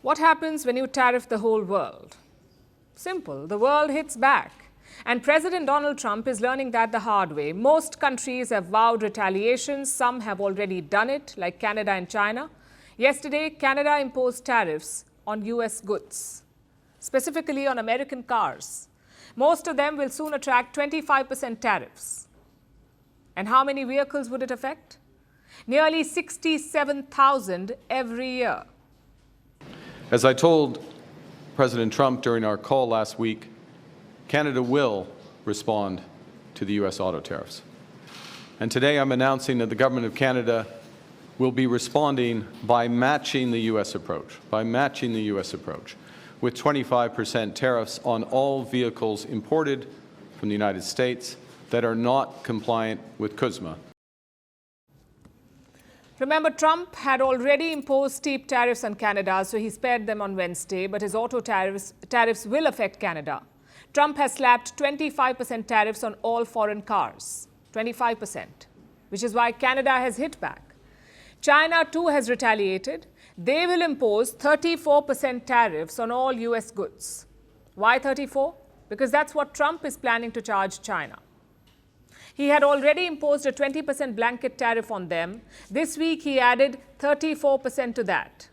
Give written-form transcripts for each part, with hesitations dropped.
What happens when you tariff the whole world? Simple, the world hits back. And President Donald Trump is learning that the hard way. Most countries have vowed retaliation. Some have already done it, like Canada and China. Yesterday, Canada imposed tariffs on US goods, specifically on American cars. Most of them will soon attract 25% tariffs. And how many vehicles would it affect? Nearly 67,000 every year. As I told President Trump during our call last week, Canada will respond to the U.S. auto tariffs. And today I'm announcing that the Government of Canada will be responding by matching the U.S. approach, with 25% tariffs on all vehicles imported from the United States that are not compliant with CUSMA. Remember, Trump had already imposed steep tariffs on Canada, so he spared them on Wednesday, but his auto tariffs will affect Canada. Trump has slapped 25% tariffs on all foreign cars, 25%, which is why Canada has hit back. China too has retaliated. They will impose 34% tariffs on all US goods. Why 34? Because that's what Trump is planning to charge China. He had already imposed a 20% blanket tariff on them. This week, he added 34% to that.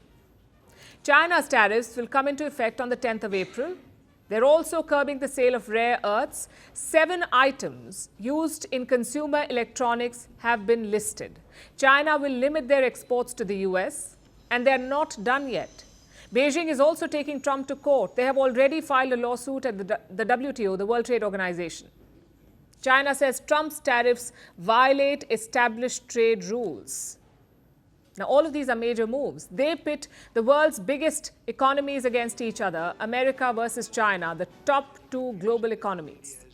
China's tariffs will come into effect on the 10th of April. They're also curbing the sale of rare earths. 7 items used in consumer electronics have been listed. China will limit their exports to the US, and they're not done yet. Beijing is also taking Trump to court. They have already filed a lawsuit at the WTO, the World Trade Organization. China says Trump's tariffs violate established trade rules. Now, all of these are major moves. They pit the world's biggest economies against each other, America versus China, the top 2 global economies.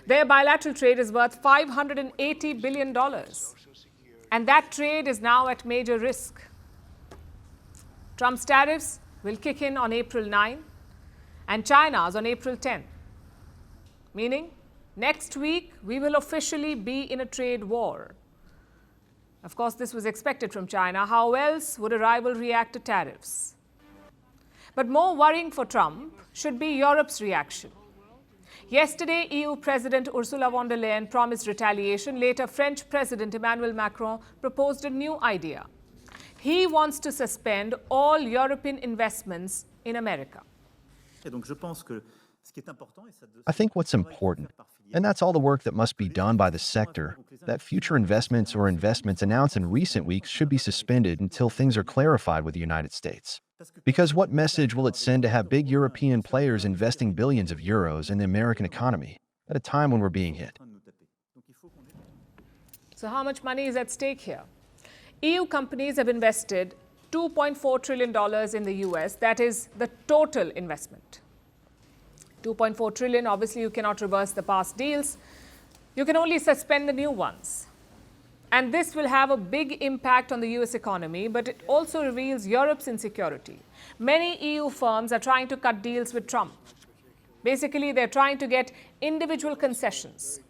Their bilateral trade is worth $580 billion. And that trade is now at major risk. Trump's tariffs will kick in on April 9 and China's on April 10. Meaning, next week, we will officially be in a trade war. Of course, this was expected from China. How else would a rival react to tariffs? But more worrying for Trump should be Europe's reaction. Yesterday, EU President Ursula von der Leyen promised retaliation. Later, French President Emmanuel Macron proposed a new idea. He wants to suspend all European investments in America. I think what's important, and that's all the work that must be done by the sector, that future investments or investments announced in recent weeks should be suspended until things are clarified with the United States. Because what message will it send to have big European players investing billions of euros in the American economy at a time when we're being hit? So how much money is at stake here? EU companies have invested $2.4 trillion in the US. That is the total investment. 2.4 trillion, obviously you cannot reverse the past deals. You can only suspend the new ones. And this will have a big impact on the US economy, but it also reveals Europe's insecurity. Many EU firms are trying to cut deals with Trump. Basically, they're trying to get individual concessions.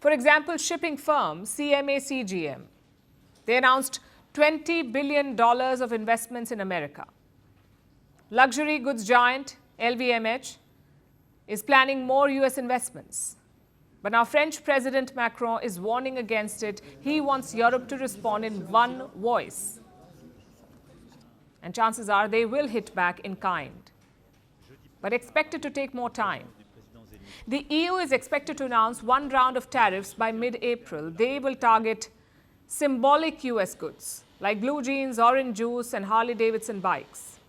For example, shipping firm CMA CGM, they announced $20 billion of investments in America. Luxury goods giant LVMH is planning more US investments. But now French President Macron is warning against it. He wants Europe to respond in one voice. And chances are they will hit back in kind. But expect it to take more time. The EU is expected to announce one round of tariffs by mid-April. They will target symbolic US goods like blue jeans, orange juice, and Harley-Davidson bikes.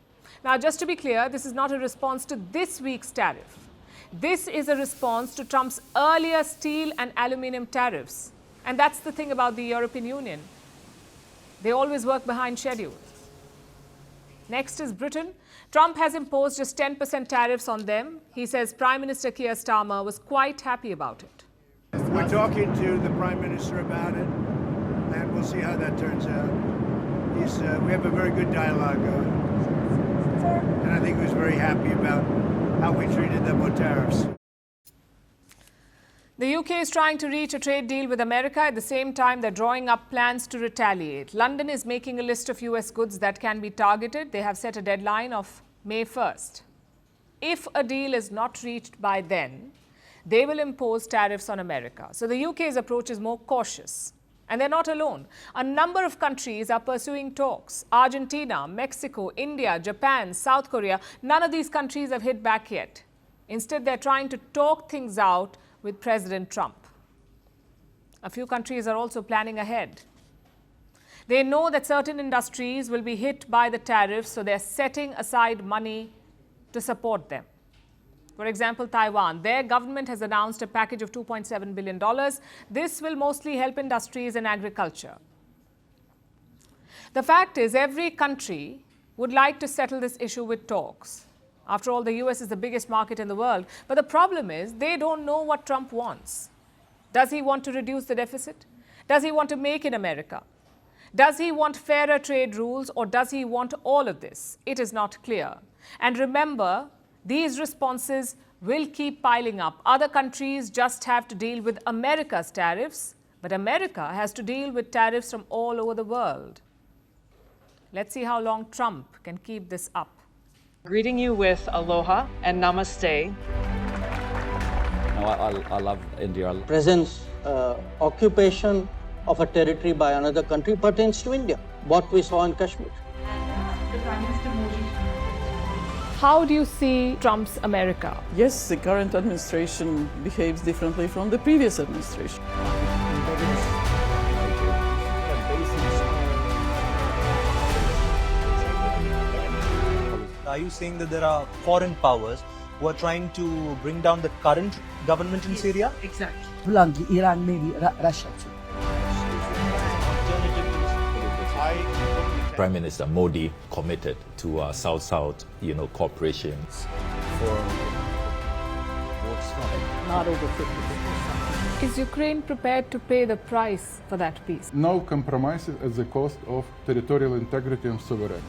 Now, just to be clear, this is not a response to this week's tariff. This is a response to Trump's earlier steel and aluminum tariffs. And that's the thing about the European Union. They always work behind schedule. Next is Britain. Trump has imposed just 10% tariffs on them. He says Prime Minister Keir Starmer was quite happy about it. We're talking to the Prime Minister about it, and we'll see how that turns out. We have a very good dialogue going. And I think he was very happy about how we treated them with tariffs. The UK is trying to reach a trade deal with America. At the same time, they're drawing up plans to retaliate. London is making a list of US goods that can be targeted. They have set a deadline of May 1st. If a deal is not reached by then, they will impose tariffs on America. So the UK's approach is more cautious. And they're not alone. A number of countries are pursuing talks. Argentina, Mexico, India, Japan, South Korea. None of these countries have hit back yet. Instead, they're trying to talk things out with President Trump. A few countries are also planning ahead. They know that certain industries will be hit by the tariffs, so they're setting aside money to support them. For example, Taiwan, their government has announced a package of $2.7 billion. This will mostly help industries and agriculture. The fact is, every country would like to settle this issue with talks. After all, the US is the biggest market in the world. But the problem is, they don't know what Trump wants. Does he want to reduce the deficit? Does he want to make in America? Does he want fairer trade rules, or does he want all of this? It is not clear. And remember, these responses will keep piling up. Other countries just have to deal with America's tariffs, but America has to deal with tariffs from all over the world. Let's see how long Trump can keep this up. Greeting you with aloha and namaste. I love India. Presence, occupation of a territory by another country pertains to India, what we saw in Kashmir. How do you see Trump's America? Yes, the current administration behaves differently from the previous administration. Are you saying that there are foreign powers who are trying to bring down the current government in Syria? Exactly. Iran, maybe Russia too. Prime Minister Modi committed to South-South, cooperation. Not over 50%. Is Ukraine prepared to pay the price for that peace? No compromises at the cost of territorial integrity and sovereignty.